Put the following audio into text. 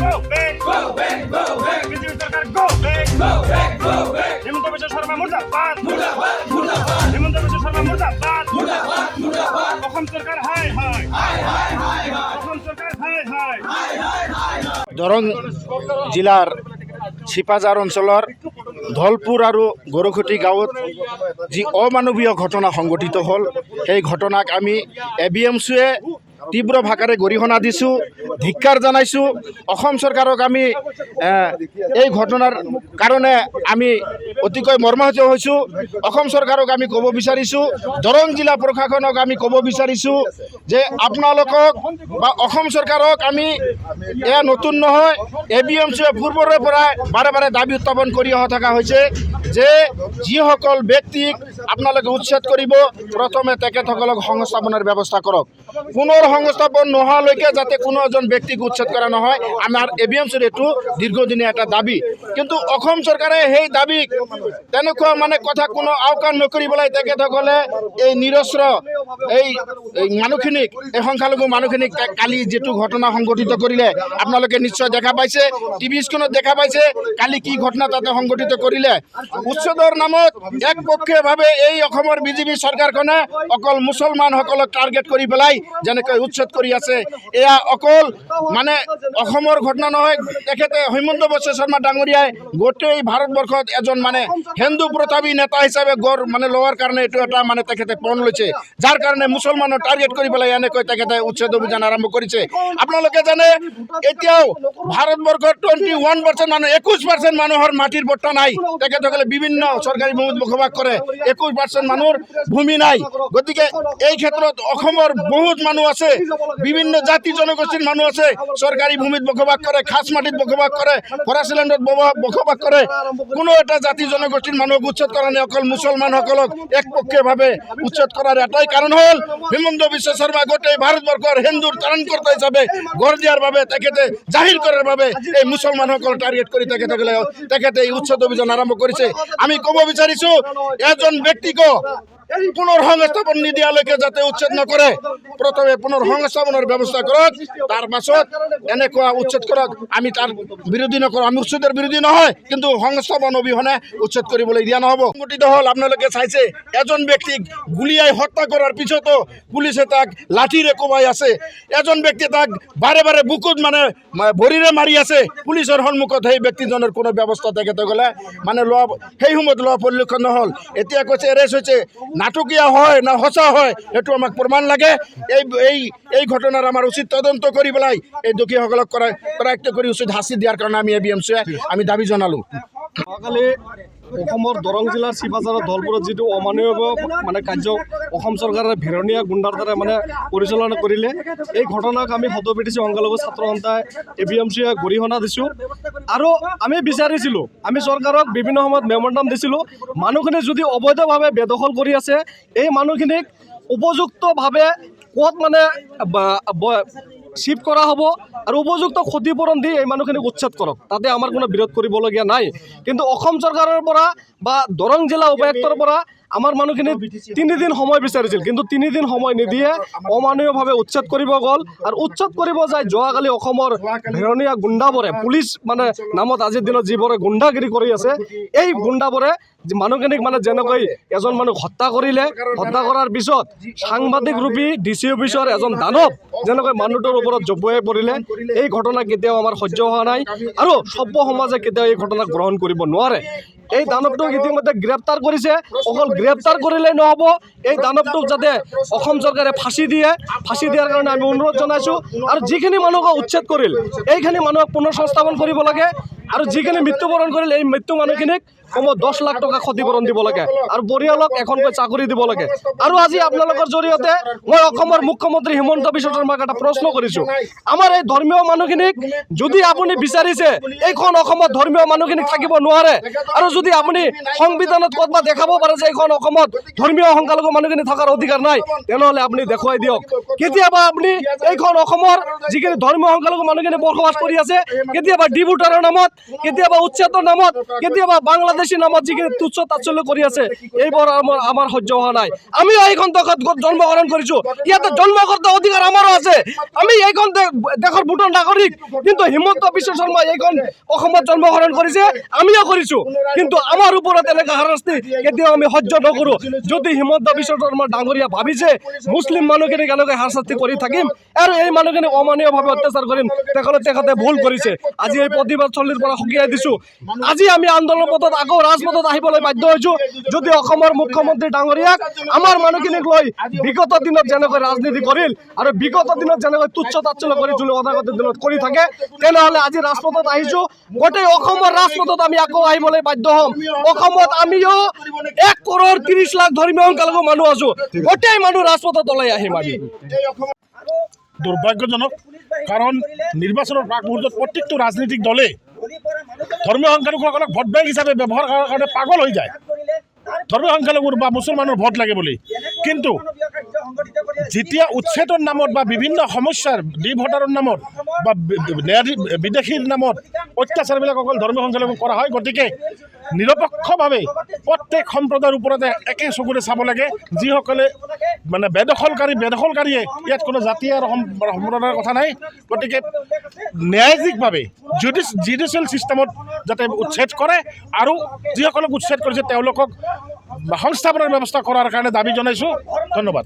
go back, go back, go back. BJP সরকার go back, go back, go back. Himanta Biswa Sarma মুর্দাবাদ, মুর্দাবাদ, মুর্দাবাদ। হেমন্ত বিশ্ব শর্মা মুর্দাবাদ, মুর্দাবাদ, মুর্দাবাদ। অসম সরকার হাই হাই, হাই হাই হাই হাই। অসম সরকার হাই হাই, হাই হাই হাই হাই। দৰং জিলাৰ চিপাঝাৰ অঞ্চলৰ ধলপুৰ আৰু গৰখুটি গাঁৱত যি অমানৱীয় ঘটনা সংঘটিত হ'ল সেই ঘটনাক আমি ABMCয়ে তীব্ৰ ভাষাৰে গৰিহণা দিছোঁ, ধিক্কাৰ জানাইছোঁ। অসম চৰকাৰক আমি এই ঘটনাৰ কাৰণে আমি অতিকৈ মৰ্মাহত হৈছোঁ। অসম চৰকাৰক আমি ক'ব বিচাৰিছোঁ, দৰং জিলা প্ৰশাসনক আমি ক'ব বিচাৰিছোঁ যে আপোনালোকক বা অসম চৰকাৰক আমি এয়া নতুন নহয়, ABMCয়ে পূৰ্বৰে পৰাই বাৰে বাৰে দাবী উত্থাপন কৰি অহা থকা হৈছে যে যিসকল ব্যক্তিক আপোনালোকে উচ্ছেদ কৰিব প্ৰথমে তেখেতসকলক সংস্থাপনৰ ব্যৱস্থা কৰক। পুনৰ সংস্থাপন নোহোৱালৈকে যাতে কোনো এজন ব্যক্তিক উচ্ছেদ কৰা নহয়, আমাৰ ABMCৰ এইটো দীৰ্ঘদিনীয়া এটা দাবী। কিন্তু অসম চৰকাৰে সেই দাবীক তেনেকুৱা কথা কোনো আওকাণ নকৰি পেলাই তেখেতসকলে এই নিৰস্ত্ৰ এই মানুহখিনিক, এই সংখ্যালঘু মানুহখিনিক কালি যিটো ঘটনা সংঘটিত কৰিলে আপোনালোকে নিশ্চয় দেখা পাইছে, টিভি স্ক্ৰীণত দেখা পাইছে কালি কি ঘটনা তাতে সংঘটিত কৰিলে। উচ্ছেদৰ নামত একপক্ষীয়ভাৱে এই অসমৰ বিজেপি চৰকাৰখনে অকল মুছলমানসকলক টাৰ্গেট কৰি পেলাই যেনেকৈ উচ্ছেদ কৰি আছে, এয়া অকল অসমৰ ঘটনা নহয়। তেখেতে হেমন্ত বিশ্ব শৰ্মা ডাঙৰীয়াই গোটেই ভাৰতবৰ্ষত এজন হিন্দু প্ৰতাপী নেতা হিচাপে গঢ় লোৱাৰ কাৰণে এইটো এটা তেখেতে পণ লৈছে, যাৰ কাৰণে মুছলমানক টাৰ্গেট কৰি পেলাই এনেকৈ তেখেতে উচ্ছেদ অভিযান আৰম্ভ কৰিছে। আপোনালোকে জানে এতিয়াও ভাৰতবৰ্ষৰ 21% মানুহ, 21% মানুহৰ মাটিৰ পট্টা নাই। তেখেতসকলে বিভিন্ন চৰকাৰী ভূমিত বসবাস কৰে, 21% মানুহৰ ভূমি নাই। গতিকে এই ক্ষেত্ৰত অসমৰ বহুত মানুহ আছে, বিভিন্ন জাতি জনগোষ্ঠীৰ মানুহ আছে, চৰকাৰী ভূমিত বসবাস কৰে, খাছ মাটিত বসবাস কৰে, ফৰেষ্ট লেণ্ডত বসবাস কৰে। কোনো এটা জাতি জনগোষ্ঠীৰ মানুহক উচ্ছেদ কৰা নাই, অকল মুছলমানসকলক একপক্ষীয়ভাৱে উচ্ছেদ কৰাৰ এটাই কাৰণ হ'ল হিমন্ত বিশ্ব শৰ্মা গোটেই ভাৰতবৰ্ষৰ হিন্দুৰ ত্ৰাণকৰ্তা হিচাপে গঢ় দিয়াৰ বাবে, তেখেতে জাহিৰ কৰাৰ বাবে এই মুছলমানসকলক টাৰ্গেট কৰি তেখেতে এই উচ্ছেদ অভিযান আৰম্ভ কৰিছে। আমি ক'ব বিচাৰিছোঁ এজন ব্যক্তিক পুনৰ সংস্থাপন নিদিয়ালৈকে যাতে উচ্ছেদ নকৰে, প্ৰথমে পুনৰ সংস্থাপনৰ ব্যৱস্থা কৰক, তাৰ পাছত এনেকুৱা উচ্ছেদ কৰক। আমি তাৰ বিৰোধী নকৰোঁ, আমি উচ্ছেদৰ বিৰোধী নহয়, কিন্তু সংস্থাপন অবিহনে উচ্ছেদ কৰিবলৈ দিয়া নহ'ব। সংঘটিত হ'ল আপোনালোকে চাইছে, এজন ব্যক্তিক গুলীয়াই হত্যা কৰাৰ পিছতো পুলিচে তাক লাঠিৰে কোবাই আছে, এজন ব্যক্তিয়ে তাক বাৰে বাৰে বুকুত ভৰিৰে মাৰি আছে। পুলিচৰ সন্মুখত সেই ব্যক্তিজনৰ কোনো ব্যৱস্থা তেখেতসকলে লোৱা সেই সময়ত লোৱা পৰিলক্ষিত নহ'ল। এতিয়া কৈছে এৰেষ্ট হৈছে, নাটকীয়া হয় না সঁচা হয় সেইটো আমাক প্ৰমাণ লাগে। এই ঘটনাৰ আমাৰ উচিত তদন্ত কৰি পেলাই এই দোষীসকলক কৰায়ত্ব কৰি উচিত শাস্তি দিয়াৰ কাৰণে আমি ABMCয়ে আমি দাবী জনালোঁ। যোৱাকালি অসমৰ দৰং জিলাৰ চিপাঝাৰৰ ধলপুৰত যিটো অমানৱীয় কাৰ্য অসম চৰকাৰে ভেৰণীয়া গুণ্ডাৰ দ্বাৰা পৰিচালনা কৰিলে, এই ঘটনাক আমি সদবিটিচি সংখ্যালঘু ছাত্ৰ সন্থাই ABMCয়ে গৰিহণা দিছোঁ। আৰু আমি বিচাৰিছিলোঁ, আমি চৰকাৰক বিভিন্ন সময়ত মেম'ৰেণ্ডাম দিছিলোঁ, মানুহখিনি যদি অবৈধভাৱে বেদখল কৰি আছে, এই মানুহখিনিক উপযুক্তভাৱে ক'ত শিফ্ট কৰা হ'ব আৰু উপযুক্ত ক্ষতিপূৰণ দি এই মানুহখিনিক উচ্ছেদ কৰক, তাতে আমাৰ কোনো বিৰোধ কৰিবলগীয়া নাই। কিন্তু অসম চৰকাৰৰ পৰা বা দৰং জিলা উপায়ুক্তৰ পৰা আমাৰ মানুহখিনি 3 দিন সময় বিচাৰিছিল, কিন্তু 3 দিন সময় নিদিয়ে অমানৱীয়ভাৱে উচ্ছেদ কৰিব গ'ল। আৰু উচ্ছেদ কৰিব যায় যোৱাকালি অসমৰ ভেৰণীয়া গুণ্ডাবোৰে, পুলিচ নামত আজিৰ দিনত যিবোৰে গুণ্ডাগিৰি কৰি আছে, এই গুণ্ডাবোৰে মানুহখিনিক যেনেকৈ এজন মানুহ হত্যা কৰিলে, হত্যা কৰাৰ পিছত সাংবাদিক ৰূপী DC অফিচৰ এজন দানৱ যেনেকৈ মানুহটোৰ ওপৰত জঁপিয়াই পৰিলে, এই ঘটনা কেতিয়াও আমাৰ সহ্য হোৱা নাই আৰু সভ্য সমাজে কেতিয়াও এই ঘটনা গ্ৰহণ কৰিব নোৱাৰে। এই দানৱটোক ইতিমধ্যে গ্ৰেপ্তাৰ কৰিছে, অকল গ্ৰেপ্তাৰ কৰিলেই নহ'ব, এই দানৱটোক যাতে অসম চৰকাৰে ফাঁচি দিয়ে, ফাঁচি দিয়াৰ কাৰণে আমি অনুৰোধ জনাইছোঁ। আৰু যিখিনি মানুহক উচ্ছেদ কৰিল এইখিনি মানুহক পুনৰ সংস্থাপন কৰিব লাগে, আৰু যিখিনি মৃত্যুবৰণ কৰিল এই মৃত্যু মানুহখিনিক কমেও 10 লাখ টকা ক্ষতিপূৰণ দিব লাগে আৰু পৰিয়ালক এখনকৈ চাকৰি দিব লাগে। আৰু আজি আপোনালোকৰ জৰিয়তে মই অসমৰ মুখ্যমন্ত্ৰী হিমন্ত বিশ্ব শৰ্মাক এটা প্ৰশ্ন কৰিছোঁ, আমাৰ এই ধৰ্মীয় মানুহখিনিক যদি আপুনি বিচাৰিছে, এইখন অসমত ধৰ্মীয় মানুহখিনিক থাকিব নোৱাৰে, আৰু যদি আপুনি সংবিধানত ক'তবা দেখাব পাৰে যে এইখন অসমত ধৰ্মীয় সংখ্যালঘু মানুহখিনি থকাৰ অধিকাৰ নাই, তেনেহ'লে আপুনি দেখুৱাই দিয়ক। কেতিয়াবা আপুনি এইখন অসমৰ যিখিনি ধৰ্মীয় সংখ্যালঘু মানুহখিনি বসবাস কৰি আছে, কেতিয়াবা ডিভোটাৰৰ নামত কেতিয়াবা উচ্ছেদৰ নামত, কেতিয়াবা বাংলাদেশী নামত যিখিনি তুচ্ছ তাচ্ছল্য কৰি আছে, এইবোৰ আমাৰ সহ্য হোৱা নাই। আমিও এইখন দেশত জন্মগ্ৰহণ কৰিছোঁ, ইয়াতে জন্মগত অধিকাৰ আমাৰো আছে। আমি এইখন দেশৰ ভোটৰ নাগৰিক, কিন্তু হিমন্ত বিশ্ব শৰ্মাই এইখন অসমত জন্মগ্ৰহণ কৰিছে, আমিও কৰিছোঁ, কিন্তু আমাৰ ওপৰত এনেকুৱা হাৰাশাস্তি কেতিয়াও আমি সহ্য নকৰোঁ। যদি হিমন্ত বিশ্ব শৰ্মা ডাঙৰীয়া ভাবিছে মুছলিম মানুহখিনিক এনেকৈ হাৰাশাস্তি কৰি থাকিম আৰু এই মানুহখিনিক অমানৱীয়ভাৱে অত্যাচাৰ কৰিম, তেখেতে ভুল কৰিছে। আজি এই প্ৰতিবাদ থলীৰ পৰা সকীয়াই দিছোঁ। আজি আমি আন্দোলন পথত আকৌ ৰাজপথত আহিবলৈ বাধ্য হৈছোঁ। যদি অসমৰ মুখ্যমন্ত্ৰী ডাঙৰীয়াক আমাৰ মানুহখিনিক লৈ বিগত দিনত যেনেকৈ ৰাজনীতি কৰিল আৰু বিগত দিনত যেনেকৈ তুচ্ছ তাচ্ছল্য কৰি অনাগত দিনত কৰি থাকে, তেনেহ'লে আজি ৰাজপথত আহিছোঁ। গোটেই অসমৰ ৰাজপথত আমি আকৌ আহিবলৈ বাধ্য হ'ম। অসমত আমিও 1,30,00,000 ধৰ্মীয় সংখ্যালঘু মানুহ আছোঁ, গোটেই মানুহ ৰাজপথত ওলাই আহিম আমি। দুৰ্ভাগ্যজনক, কাৰণ নিৰ্বাচনৰ প্ৰাক মুহূৰ্তত প্ৰত্যেকটো ৰাজনৈতিক দলে ধৰ্মীয় সংখ্যালঘুসকলক ভোট বেংক হিচাপে ব্যৱহাৰ কৰাৰ কাৰণে পাগল হৈ যায়। ধৰ্মীয় সংখ্যালঘুৰ বা মুছলমানৰ ভোট লাগে বুলি, কিন্তু যেতিয়া উচ্ছেদৰ নামত বা বিভিন্ন সমস্যাৰ ভোটাৰৰ নামত বা বিদেশীৰ নামত অত্যাচাৰবিলাক অকল ধৰ্মীয় সংখ্যালঘুক কৰা হয়। গতিকে নিৰপেক্ষভাৱে প্ৰত্যেক সম্প্ৰদায়ৰ ওপৰতে একে চকুৰে চাব লাগে। যিসকলে মানে বেদখলকাৰীয়ে ইয়াত কোনো জাতি আৰু সম্প্ৰদায়ৰ কথা নাই। গতিকে ন্যায়িকভাৱে জুডিচিয়েল ছিষ্টেমত যাতে উচ্ছেদ কৰে আৰু যিসকলক উচ্ছেদ কৰিছে তেওঁলোকক সংস্থাপনৰ ব্যৱস্থা কৰাৰ কাৰণে দাবী জনাইছোঁ। ধন্যবাদ।